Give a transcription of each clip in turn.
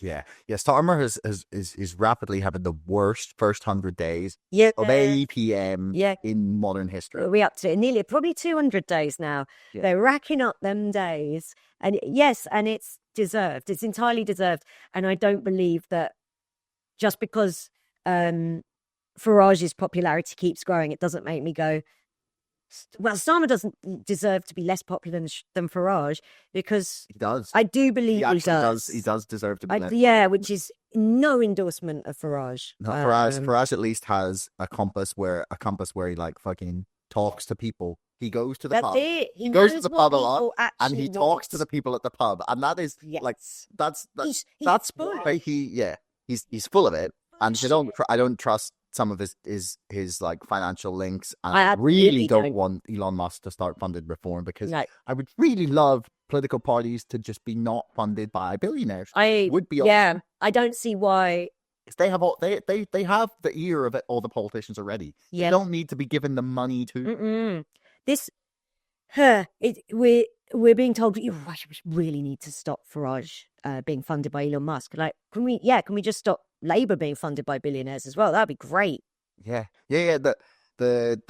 Yeah. Starmer is rapidly having the worst first 100 days Yeah. of APM Yeah. in modern history. We're up to nearly probably 200 days now. Yeah. They're racking up them days. And yes, and it's deserved. It's entirely deserved. And I don't believe that just because Farage's popularity keeps growing, it doesn't make me go, well, Starmer doesn't deserve to be less popular than Farage, because He does. I do believe he does. He does deserve to be less. Yeah, which is no endorsement of Farage. No, Farage at least has a compass where he like fucking talks to people. He goes to the pub. He goes to the pub a lot, and he want. talks to the people at the pub, and that is like that's full. He's full of it, and I don't trust some of his like financial links, and I really don't want Elon Musk to start funded reform, because I would really love political parties to just be not funded by billionaires. I don't see why. They have they have the ear of all the politicians already. They don't need to be given the money to. We're being told we really need to stop Farage being funded by Elon Musk. Like, can we just stop Labour being funded by billionaires as well? That'd be great. Yeah. The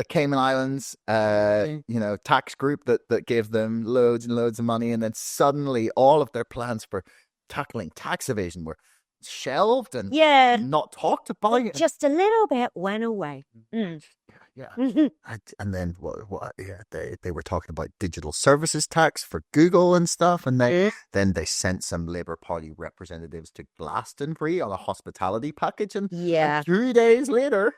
Cayman Islands, tax group that gave them loads and loads of money, and then suddenly all of their plans for tackling tax evasion were shelved and not talked about. Just a little bit went away. Yeah. And then they were talking about digital services tax for Google and stuff, and then they sent some Labour Party representatives to Glastonbury on a hospitality package, and 3 days later,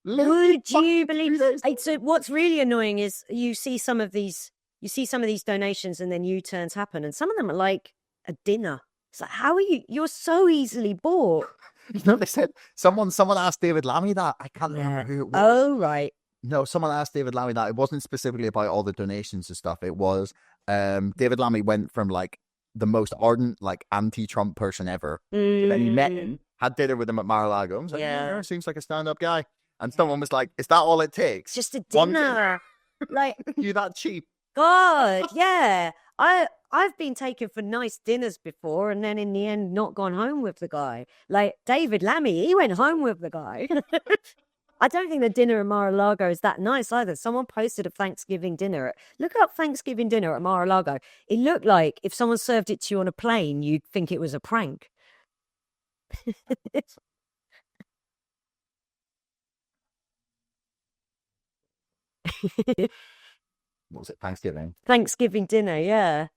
would you believe? So what's really annoying is you see some of these donations, and then U-turns happen, and some of them are like a dinner. It's like, how are you? You're so easily bought. They said someone asked David Lammy that. I can't remember who it was. Oh, right. No, someone asked David Lammy that. It wasn't specifically about all the donations and stuff. It was David Lammy went from like the most ardent, like anti-Trump person ever. Then he met him, had dinner with him at Mar-a-Lago. I was like, seems like a stand-up guy. And someone was like, "Is that all it takes? Just a dinner? Like, you that cheap?" God, yeah. I've been taken for nice dinners before, and then in the end not gone home with the guy. Like David Lammy, he went home with the guy. I don't think the dinner at Mar-a-Lago is that nice either. Someone posted a Thanksgiving dinner. Look up Thanksgiving dinner at Mar-a-Lago. It looked like if someone served it to you on a plane, you'd think it was a prank. What was it? Thanksgiving dinner, yeah.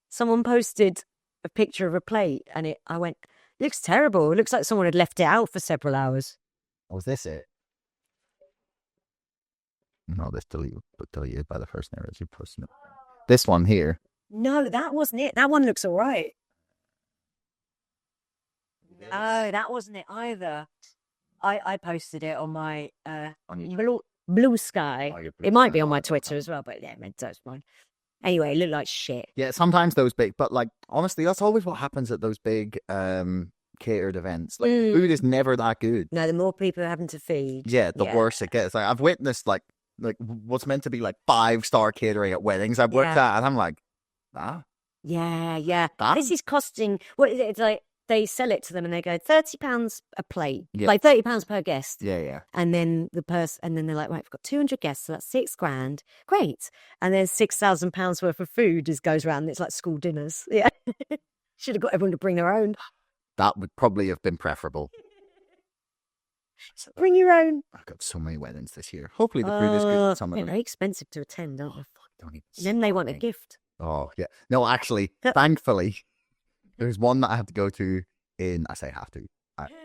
Someone posted a picture of a plate, and I went, looks terrible. It looks like someone had left it out for several hours. Was this it? No, this deleted by the first narrative posting it. This one here. No, that wasn't it. That one looks all right. No, that wasn't it either. I posted it on my Blue Sky. It might be on my Twitter as well, but yeah, that's fine. Anyway, it looked like shit. Yeah, sometimes those big, but like honestly, that's always what happens at those big catered events. Like food is never that good. No, the more people are having to feed, the worse it gets. Like I've witnessed like what's meant to be like 5-star catering at weddings I've worked at, and I'm like, yeah. This is costing what is it? It's like they sell it to them and they go £30 a plate, like £30 per guest. Yeah. And then they're like, right, we've got 200 guests, so that's $6,000. Great. And then £6,000 worth of food goes around. It's like school dinners. Yeah. Should have got everyone to bring their own. That would probably have been preferable. So bring your own. I've got so many weddings this year. Hopefully the food is good. Some of them. Very expensive to attend, aren't they? Don't even. Then they want a gift. Oh yeah. No, actually, thankfully, there's one that I have to go to I say have to.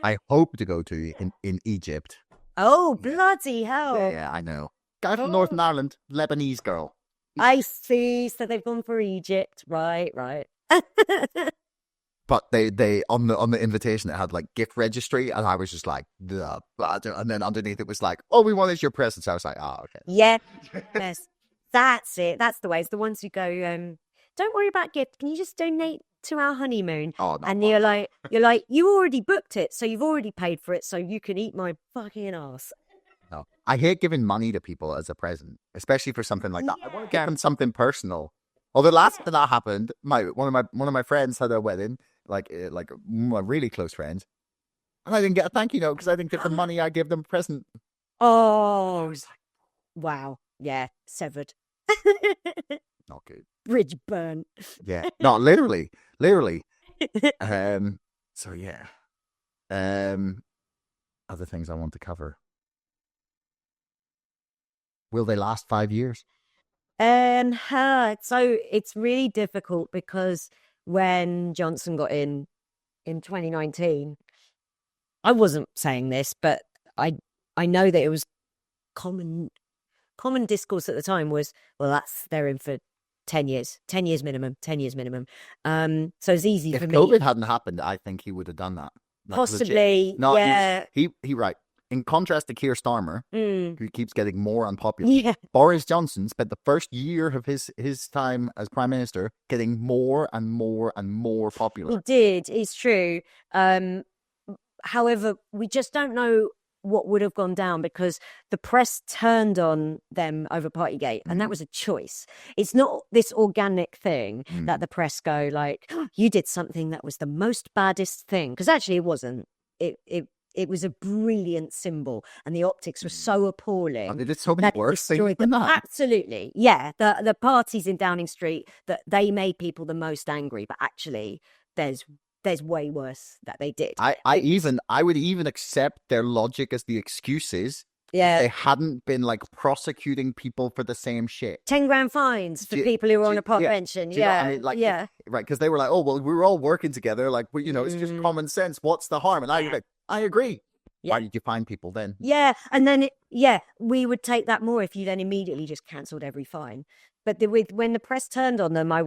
I hope to go to in Egypt. Oh, bloody hell. Yeah, I know. Guy from Northern Ireland, Lebanese girl. I see. So they've gone for Egypt. Right. But they on the invitation it had like gift registry, and I was just like, and then underneath it was like, oh, we wanted your presents. I was like, okay. Yeah. Yes. That's it. That's the way. It's the ones who go, don't worry about gift. Can you just donate to our honeymoon? Oh, no. And you're like, you already booked it, so you've already paid for it, so you can eat my fucking ass. No, I hate giving money to people as a present, especially for something like that. I want to give them something personal. Although last time that happened, one of my friends had a wedding. like my really close friends, and I didn't get a thank you note because I didn't get the money I gave them a present. Oh, it's like, wow. Yeah, severed. Not good. Bridge burnt. Yeah, no, literally. So yeah. Other things I want to cover. Will they last 5 years? So it's really difficult because when Johnson got in 2019, I wasn't saying this, but I know that it was common discourse at the time was, well, they're in for 10 years minimum. So it's easy for me. If COVID hadn't happened, I think he would have done that. Possibly, no, yeah. He right. In contrast to Keir Starmer, who keeps getting more unpopular, Yeah. Boris Johnson spent the first year of his time as Prime Minister getting more and more and more popular. He did, it's true. However, we just don't know what would have gone down because the press turned on them over Partygate, and that was a choice. It's not this organic thing that the press go like, oh, you did something that was the most baddest thing, because actually it wasn't. It was a brilliant symbol, and the optics were so appalling. And they did so many worse things than that. Absolutely, yeah. The parties in Downing Street, that they made people the most angry, but actually, there's way worse that they did. I would even accept their logic as the excuses. Yeah, they hadn't been like prosecuting people for the same shit. 10 grand fines for people who were on a pot pension. Yeah, I mean? Like, yeah, right. Because they were like, oh well, we were all working together. Like, well, it's just common sense. What's the harm? And I agree. Yeah. Why did you fine people then? Yeah, and then we would take that more if you then immediately just cancelled every fine. But when the press turned on them, I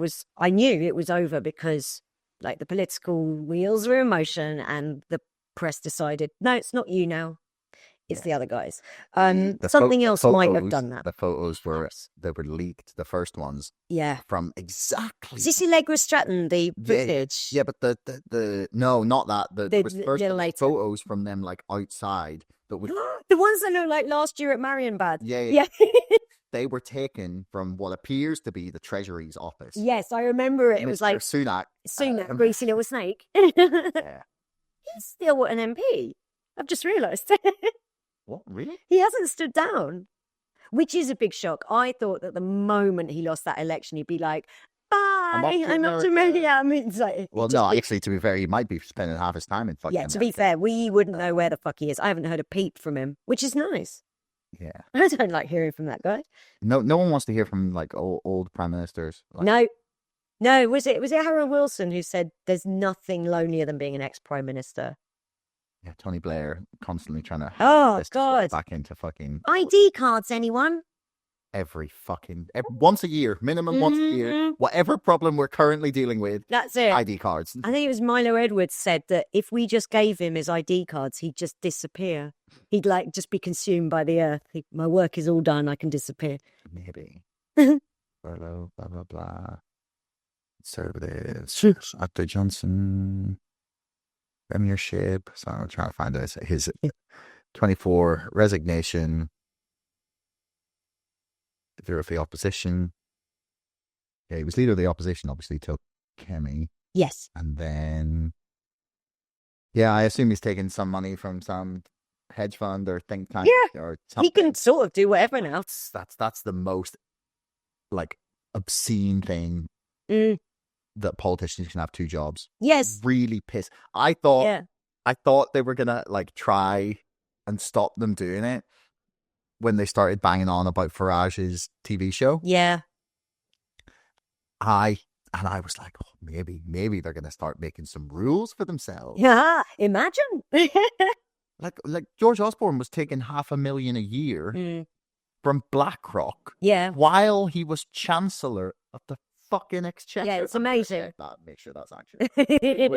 knew it was over because like the political wheels were in motion, and the press decided, no, it's not you now. It's the other guys. Something else might have done that. The photos were leaked. The first ones. Yeah. From exactly. Is this Allegra Stratton, the footage? Yeah, but the no, not that. There was first later photos from them like outside. That would the ones that look like last year at Marienbad. Yeah. They were taken from what appears to be the Treasury's office. Yes, I remember it. It was like Sunak, greasy little snake. Yeah. He's still an MP. I've just realised. What, really? He hasn't stood down, which is a big shock. I thought that the moment he lost that election, he'd be like, bye, I'm not to America. I mean, it's like, well, no, actually, to be fair, he might be spending half his time in fucking America. To be fair, we wouldn't know where the fuck he is. I haven't heard a peep from him, which is nice. Yeah. I don't like hearing from that guy. No one wants to hear from like old prime ministers. Like... No. Was it Harold Wilson who said there's nothing lonelier than being an ex-prime minister? Yeah, Tony Blair constantly trying to God back into fucking ID cards. Anyone? Every once a year, minimum once a year. Whatever problem we're currently dealing with, that's it. ID cards. I think it was Milo Edwards said that if we just gave him his ID cards, he'd just disappear. He'd like just be consumed by the earth. My work is all done. I can disappear. Maybe. Blah blah blah. Conservatives after Johnson. Premiership. So I'm trying to find out his 24 resignation. Leader of the opposition. Yeah, he was leader of the opposition, obviously, till Kemi. Yes. And then, I assume he's taking some money from some hedge fund or think tank or something. He can sort of do whatever now. That's the most like obscene thing. That politicians can have two jobs. Yes. Really pissed. I thought they were gonna like try and stop them doing it when they started banging on about Farage's TV show. Yeah. I was like, oh, maybe they're gonna start making some rules for themselves. Yeah, imagine. like George Osborne was taking $500,000 a year from BlackRock. Yeah. While he was Chancellor of the fucking Exchequer. Yeah, it's amazing. Make sure that's accurate.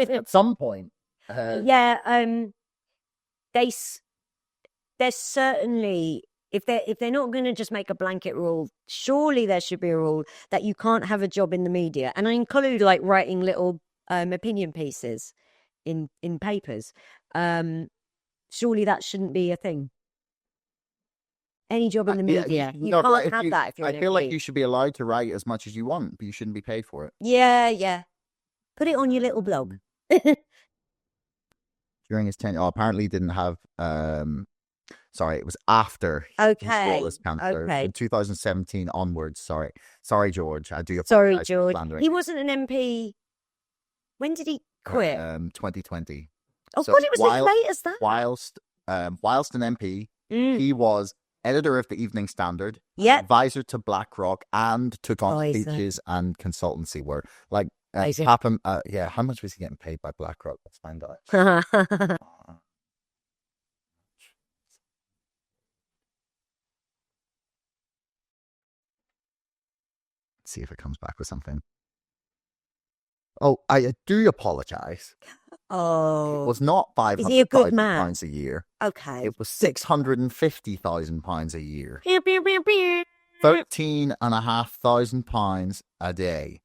At some point. There's certainly, if they're not going to just make a blanket rule, surely there should be a rule that you can't have a job in the media. And I include like writing little opinion pieces in papers. Surely that shouldn't be a thing. Any job in the media. You can't have that if you're an I feel MP. like you should be allowed to write as much as you want, but you shouldn't be paid for it. Yeah. Put it on your little blog. During his tenure, apparently he didn't have. Sorry, it was after his Okay. role as chancellor Okay. in 2017 onwards. Sorry, George. I do Sorry, apologize for George. slandering He you. wasn't an MP. When did he quit? 2020. Oh, So God, it was as late as that. Whilst an MP, he was editor of the Evening Standard, Yeah. advisor to BlackRock, and took on Advisor. speeches and consultancy work. Like, Advisor. how much was he getting paid by BlackRock? Let's find out. See if it comes back with something. Oh, I do apologize. Oh. It was not Is he a good man? £500,000 a year. Okay. It was £650,000 a year. Pew, pew, pew, pew. £13,500 a day.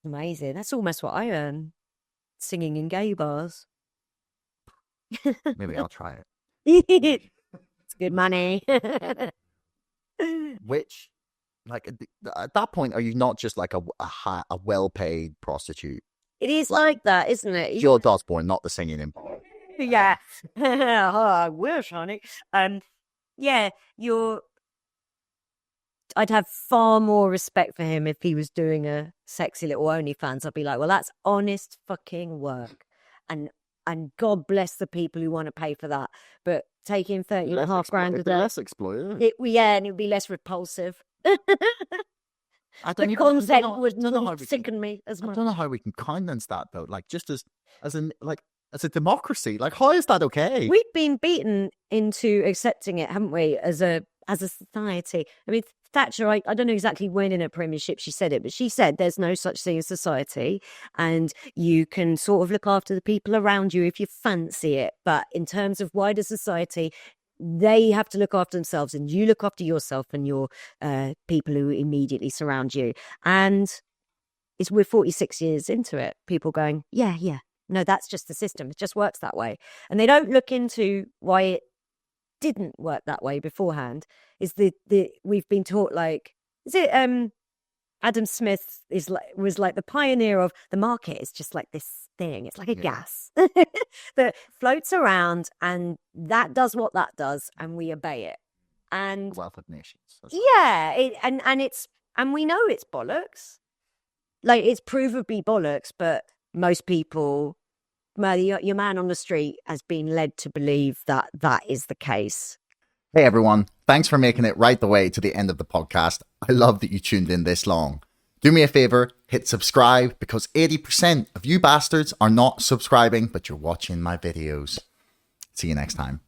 Amazing. That's almost what I earn singing in gay bars. Maybe I'll try it. It's good money. Which, like, at that point, are you not just like a well-paid prostitute? It is like that, isn't it? George Osborne, not the singing in. Yeah. Oh, I wish, honey. Yeah, I'd have far more respect for him if he was doing a sexy little OnlyFans. I'd be like, well, that's honest fucking work. And God bless the people who want to pay for that. But taking 30.5 grand a day. Less exploited. And it would be less repulsive. The concept wouldn't sicken me as much. I don't know how we can countenance that though. Like, just as a democracy. Like, how is that okay? We've been beaten into accepting it, haven't we, as a society? I mean, Thatcher, I don't know exactly when in her premiership she said it, but she said there's no such thing as society, and you can sort of look after the people around you if you fancy it. But in terms of wider society, they have to look after themselves, and you look after yourself and your people who immediately surround you. And we're 46 years into it. People going, yeah. No, that's just the system. It just works that way. And they don't look into why it didn't work that way beforehand. We've been taught, like, is it Adam Smith was like the pioneer of the market is just like this thing. It's like a gas that floats around, and that does what that does, and we obey it. And Wealth of nations. And we know it's bollocks. Like, it's provably bollocks, but most people, your man on the street has been led to believe that is the case. Hey everyone, thanks for making it right the way to the end of the podcast. I love that you tuned in this long. Do me a favor, hit subscribe, because 80% of you bastards are not subscribing, but you're watching my videos. See you next time.